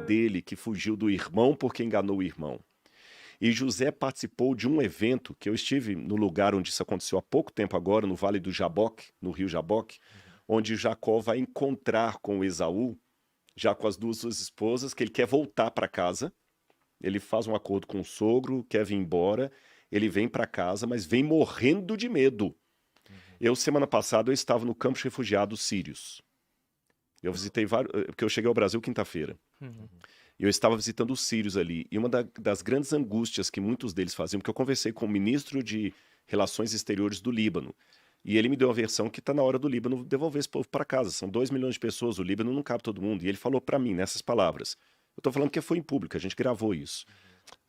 dele que fugiu do irmão porque enganou o irmão. E José participou de um evento que eu estive no lugar onde isso aconteceu há pouco tempo agora, no Vale do Jaboque, no rio Jaboque, onde Jacó vai encontrar com Esaú, já com as suas esposas, que ele quer voltar para casa. Ele faz um acordo com o sogro, quer vir embora, ele vem para casa, mas vem morrendo de medo. Semana passada, eu estava no campo de refugiados sírios. Eu visitei vários, porque eu cheguei ao Brasil quinta-feira. E eu estava visitando os sírios ali. E uma das grandes angústias que muitos deles faziam, porque eu conversei com o ministro de Relações Exteriores do Líbano. E ele me deu a versão que está na hora do Líbano devolver esse povo para casa. São 2 milhões de pessoas, o Líbano não cabe todo mundo. E ele falou para mim, nessas palavras. Eu estou falando que foi em público, a gente gravou isso.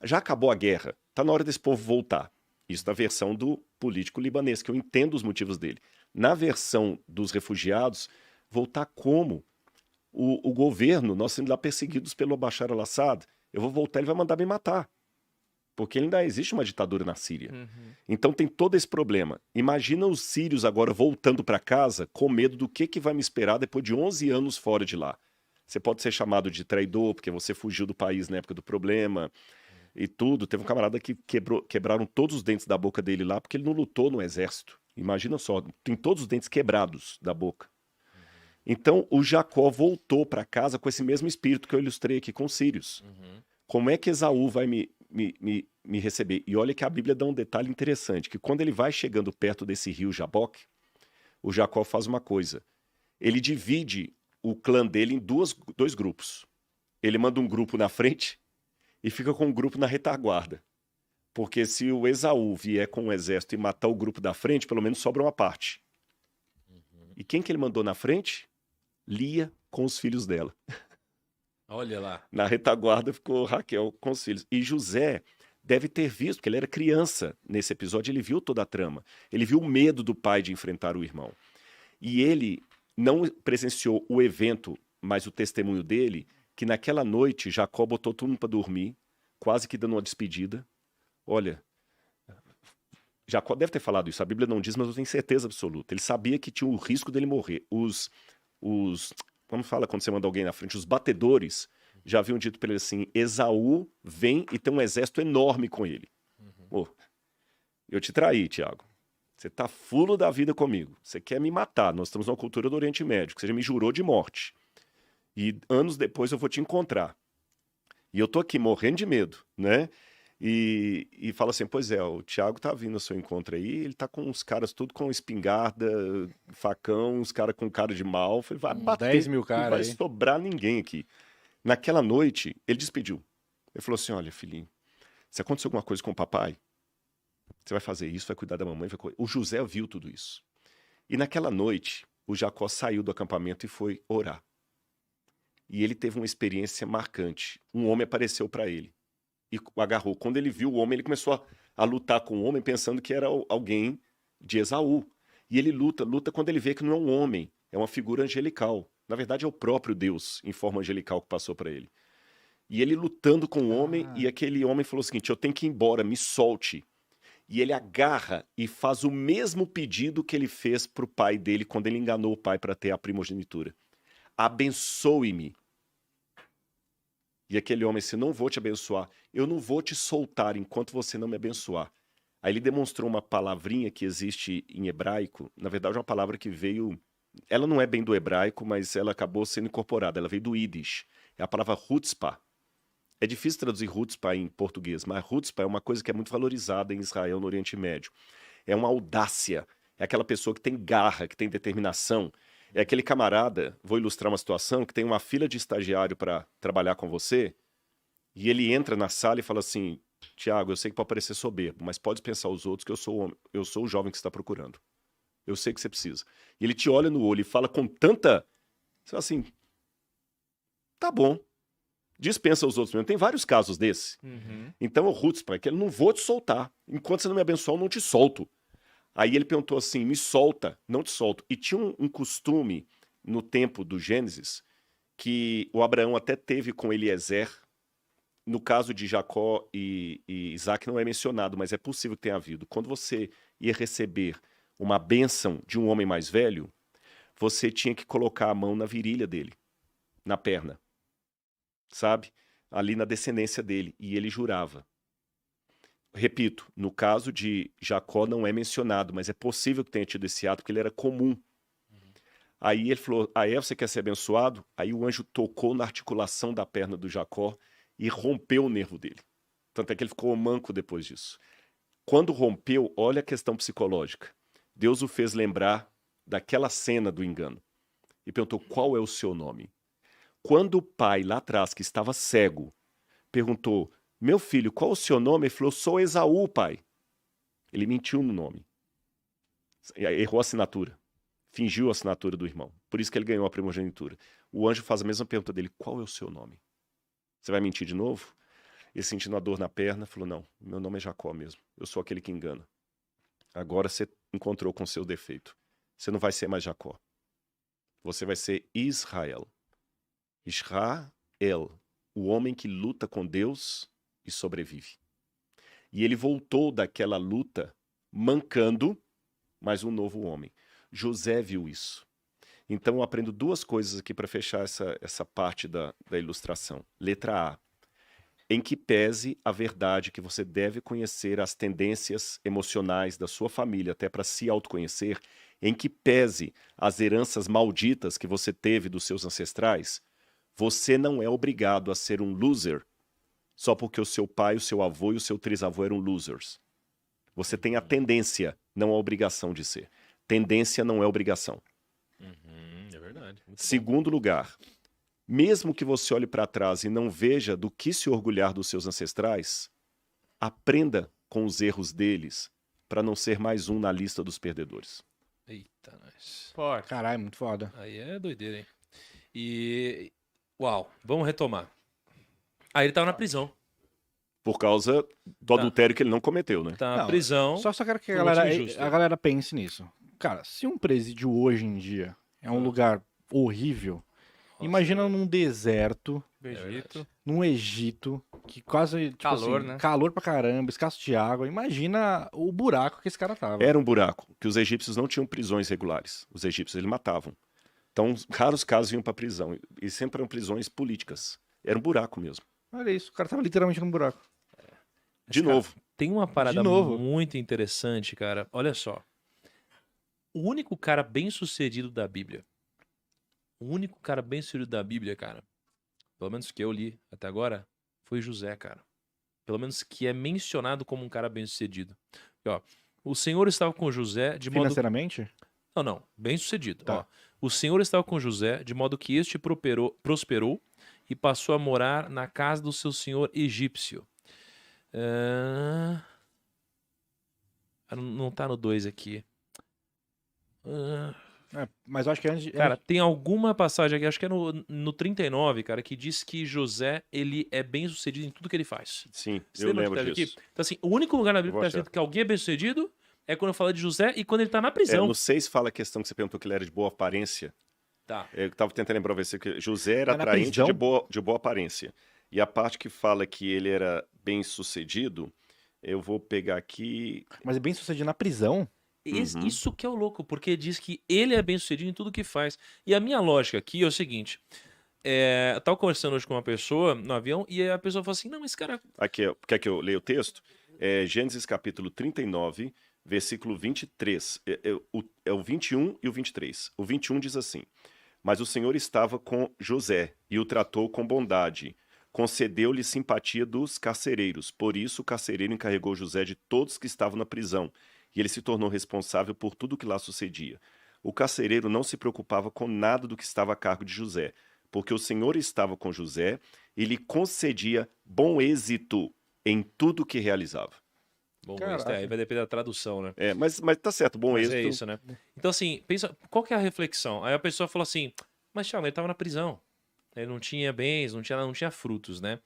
Já acabou a guerra, está na hora desse povo voltar. Isso na versão do político libanês, que eu entendo os motivos dele. Na versão dos refugiados, voltar como? O governo, nós sendo lá perseguidos pelo Bashar al-Assad, eu vou voltar, ele vai mandar me matar. Porque ainda existe uma ditadura na Síria. Então tem todo esse problema. Imagina os sírios agora voltando para casa com medo do que vai me esperar depois de 11 anos fora de lá. Você pode ser chamado de traidor porque você fugiu do país na época do problema e tudo. Teve um camarada que quebraram todos os dentes da boca dele lá porque ele não lutou no exército. Imagina só, tem todos os dentes quebrados da boca. Então o Jacó voltou para casa com esse mesmo espírito que eu ilustrei aqui com os sírios. Como é que Esaú vai me receber? E olha que a Bíblia dá um detalhe interessante, que quando ele vai chegando perto desse rio Jaboque, o Jacó faz uma coisa. Ele divide o clã dele em dois grupos. Ele manda um grupo na frente e fica com um grupo na retaguarda. Porque se o Esaú vier com o exército e matar o grupo da frente, pelo menos sobra uma parte. E quem que ele mandou na frente? Lia com os filhos dela. Olha lá. Na retaguarda ficou Raquel com os filhos. E José deve ter visto, porque ele era criança nesse episódio, ele viu toda a trama. Ele viu o medo do pai de enfrentar o irmão. E ele não presenciou o evento, mas o testemunho dele, que naquela noite Jacó botou todo mundo para dormir, quase que dando uma despedida. Olha, Jacó deve ter falado isso, a Bíblia não diz, mas eu tenho certeza absoluta. Ele sabia que tinha o risco dele morrer. Como fala quando você manda alguém na frente? Os batedores já haviam dito para ele assim, Esaú vem e tem um exército enorme com ele. Oh, eu te traí, Tiago. Você tá fulo da vida comigo. Você quer me matar. Nós estamos numa cultura do Oriente Médio, que você já me jurou de morte. E anos depois eu vou te encontrar. E eu tô aqui morrendo de medo, né? E fala assim, pois é, o Tiago tá vindo ao seu encontro aí, ele tá com uns caras tudo com espingarda, facão, uns caras com cara de mal. Eu falei, vai bater, 10 mil não caras vai aí. sobrar ninguém aqui. Naquela noite, ele despediu. Ele falou assim, olha, filhinho, se acontecer alguma coisa com o papai, você vai fazer isso, vai cuidar da mamãe. O José viu tudo isso. E naquela noite, o Jacó saiu do acampamento e foi orar. E ele teve uma experiência marcante. Um homem apareceu para ele e o agarrou. Quando ele viu o homem, ele começou a lutar com o homem, pensando que era alguém de Esaú. E ele luta quando ele vê que não é um homem, é uma figura angelical. Na verdade, é o próprio Deus, em forma angelical, que passou para ele. E ele lutando com o homem, e aquele homem falou o seguinte, eu tenho que ir embora, me solte. E ele agarra e faz o mesmo pedido que ele fez para o pai dele quando ele enganou o pai para ter a primogenitura. Abençoe-me. E aquele homem disse, não vou te abençoar, eu não vou te soltar enquanto você não me abençoar. Aí ele demonstrou uma palavrinha que existe em hebraico, na verdade uma palavra que veio, ela não é bem do hebraico, mas ela acabou sendo incorporada, ela veio do Yiddish, é a palavra chutzpah. É difícil traduzir chutzpah em português, mas chutzpah é uma coisa que é muito valorizada em Israel, no Oriente Médio. É uma audácia, é aquela pessoa que tem garra, que tem determinação. É aquele camarada, vou ilustrar uma situação, que tem uma fila de estagiário para trabalhar com você, e ele entra na sala e fala assim, Tiago, eu sei que pode parecer soberbo, mas pode pensar os outros que eu sou o jovem que você está procurando. Eu sei que você precisa. E ele te olha no olho e fala com tanta... Você fala assim, tá bom. Dispensa os outros mesmo. Tem vários casos desse. Então o chutzpah é que ele não vou te soltar. Enquanto você não me abençoar, eu não te solto. Aí ele perguntou assim, me solta, não te solto. E tinha um costume no tempo do Gênesis que o Abraão até teve com Eliezer. No caso de Jacó e Isaac não é mencionado, mas é possível que tenha havido. Quando você ia receber uma bênção de um homem mais velho, você tinha que colocar a mão na virilha dele, na perna. sabe? Ali na descendência dele. E ele jurava. Repito, no caso de Jacó não é mencionado, mas é possível que tenha tido esse ato, porque ele era comum. Aí ele falou, você quer ser abençoado? Aí o anjo tocou na articulação da perna do Jacó e rompeu o nervo dele. Tanto é que ele ficou manco depois disso. Quando rompeu, olha a questão psicológica. Deus o fez lembrar daquela cena do engano. E perguntou, qual é o seu nome? Quando o pai, lá atrás, que estava cego, perguntou, meu filho, qual é o seu nome? Ele falou, sou Esaú, pai. Ele mentiu no nome. Errou a assinatura. Fingiu a assinatura do irmão. Por isso que ele ganhou a primogenitura. O anjo faz a mesma pergunta dele, qual é o seu nome? Você vai mentir de novo? Ele, sentindo a dor na perna, falou, não, meu nome é Jacó mesmo. Eu sou aquele que engana. Agora você encontrou com seu defeito. Você não vai ser mais Jacó. Você vai ser Israel. Israel, o homem que luta com Deus e sobrevive. E ele voltou daquela luta mancando, mas um novo homem. José viu isso. Então eu aprendo duas coisas aqui para fechar essa parte da ilustração. Letra A. Em que pese a verdade que você deve conhecer as tendências emocionais da sua família, até para se autoconhecer, em que pese as heranças malditas que você teve dos seus ancestrais, você não é obrigado a ser um loser só porque o seu pai, o seu avô e o seu trisavô eram losers. Você tem a tendência, não a obrigação de ser. Tendência não é obrigação. É verdade. Muito Segundo lugar, mesmo que você olhe para trás e não veja do que se orgulhar dos seus ancestrais, aprenda com os erros deles para não ser mais um na lista dos perdedores. bom. Eita, nós. Forte. Caralho, muito foda. Aí é doideira, hein? E. Uau, vamos retomar. Aí ele tava na prisão. Por causa do adultério que ele não cometeu, né? Tá na Não, prisão. Só quero que por motivo injusto. a galera pense nisso. Cara, se um presídio hoje em dia é um lugar horrível, Nossa, imagina num deserto, Egito. num Egito, que quase, tipo Calor, assim, né? calor pra caramba, escasso de água. Imagina o buraco que esse cara tava. Era um buraco, que os egípcios não tinham prisões regulares. Os egípcios, eles matavam. Então, raros casos iam para prisão. E sempre eram prisões políticas. Era um buraco mesmo. Olha isso, o cara tava literalmente num buraco. De Cara, novo. Tem uma parada De novo. muito interessante, cara. Olha só. O único cara bem-sucedido da Bíblia. O único cara bem-sucedido da Bíblia, cara. Pelo menos que eu li até agora, foi José, cara. Pelo menos que é mencionado como um cara bem-sucedido. E, ó, o Senhor estava com José de modo... Financeiramente? Não. Bem-sucedido. Tá. Ó, o Senhor estava com José de modo que este prosperou e passou a morar na casa do seu senhor egípcio. Não tá no 2 aqui. Mas eu acho que antes... Cara, tem alguma passagem aqui, acho que é no 39, cara, que diz que José, ele é bem sucedido em tudo que ele faz. Sim, Você eu lembra lembro que tá disso. aqui? Então, assim, o único lugar na Bíblia Vou que tá achar. escrito que alguém é bem sucedido é quando fala de José e quando ele tá na prisão. No 6 fala a questão que você perguntou que ele era de boa aparência. Tá. Eu estava tentando lembrar você que José era Mas na atraente prisão? de boa aparência. E a parte que fala que ele era bem sucedido, eu vou pegar aqui. Mas é bem sucedido na prisão. Uhum. Isso que é o louco, porque diz que ele é bem sucedido em tudo que faz. E a minha lógica aqui é o seguinte: eu tava conversando hoje com uma pessoa no avião e a pessoa falou assim: não, esse cara. Aqui, quer que eu leia o texto? Gênesis capítulo 39, versículo 23. É o 21 e o 23. O 21 diz assim: Mas o Senhor estava com José e o tratou com bondade. Concedeu-lhe simpatia dos carcereiros. Por isso o carcereiro encarregou José de todos que estavam na prisão. E ele se tornou responsável por tudo o que lá sucedia. O carcereiro não se preocupava com nada do que estava a cargo de José, porque o Senhor estava com José e lhe concedia bom êxito em tudo o que realizava. Bom, Caraca. aí vai depender da tradução, né? Mas tá certo, bom Mas êxito. é isso, né? Então, assim, pensa, qual que é a reflexão? Aí a pessoa falou assim, mas Thiago, ele tava na prisão. Ele não tinha bens, não tinha frutos, né?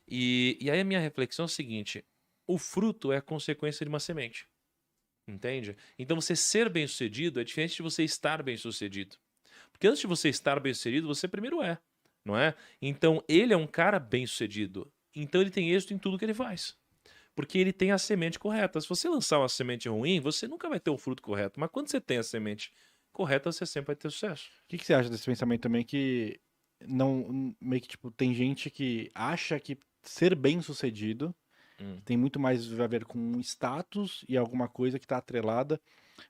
E aí a minha reflexão é o seguinte, o fruto é a consequência de uma semente. Entende? Então você ser bem-sucedido é diferente de você estar bem-sucedido. Porque antes de você estar bem-sucedido, você primeiro é, não é? Então ele é um cara bem-sucedido. Então ele tem êxito em tudo que ele faz. Porque ele tem a semente correta. Se você lançar uma semente ruim, você nunca vai ter o fruto correto. Mas quando você tem a semente correta, você sempre vai ter sucesso. O que você acha desse pensamento também que não, meio que, tipo, tem gente que acha que ser bem-sucedido tem muito mais a ver com um status e alguma coisa que está atrelada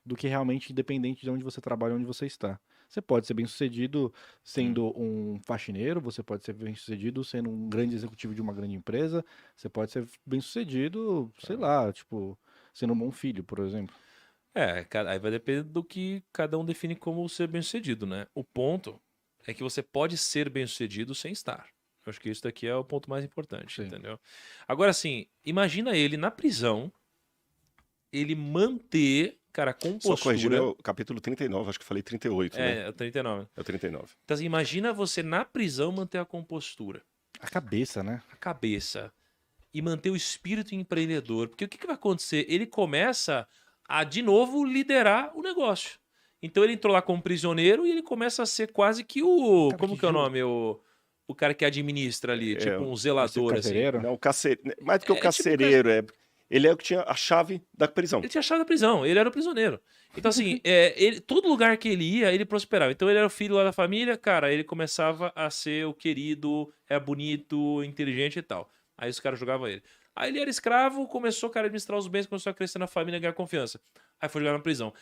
do que realmente independente de onde você trabalha, onde você está. Você pode ser bem-sucedido sendo um faxineiro, você pode ser bem-sucedido sendo um grande executivo de uma grande empresa, você pode ser bem-sucedido, sei lá, tipo, sendo um bom filho, por exemplo. Aí vai depender do que cada um define como ser bem-sucedido, né? O ponto é que você pode ser bem-sucedido sem estar. Eu acho que isso daqui é o ponto mais importante, Sim. entendeu? Agora, assim, imagina ele na prisão, ele manter, cara, a Só corrigindo, é compostura. o capítulo 39, acho que eu falei 38, né? É, 39. É o 39. Então, assim, imagina você na prisão manter a compostura, A cabeça, né? a cabeça e manter o espírito empreendedor. Porque o que vai acontecer? Ele começa a, de novo, liderar o negócio. Então ele entrou lá como prisioneiro e ele começa a ser quase que o. Cara, Como que é o nome? O cara que administra ali, tipo um Vai ser zelador, assim. carcereiro? Não, mais do que o É tipo carcereiro, ele é o que tinha a chave da prisão. Ele tinha a chave da prisão, ele era o prisioneiro. Então, assim, todo lugar que ele ia, ele prosperava. Então, ele era o filho lá da família, cara, ele começava a ser o querido, bonito, inteligente e tal. Aí os caras jogavam ele. Aí ele era escravo, começou, cara, a administrar os bens, começou a crescer na família, ganhar confiança. Aí foi jogar na prisão.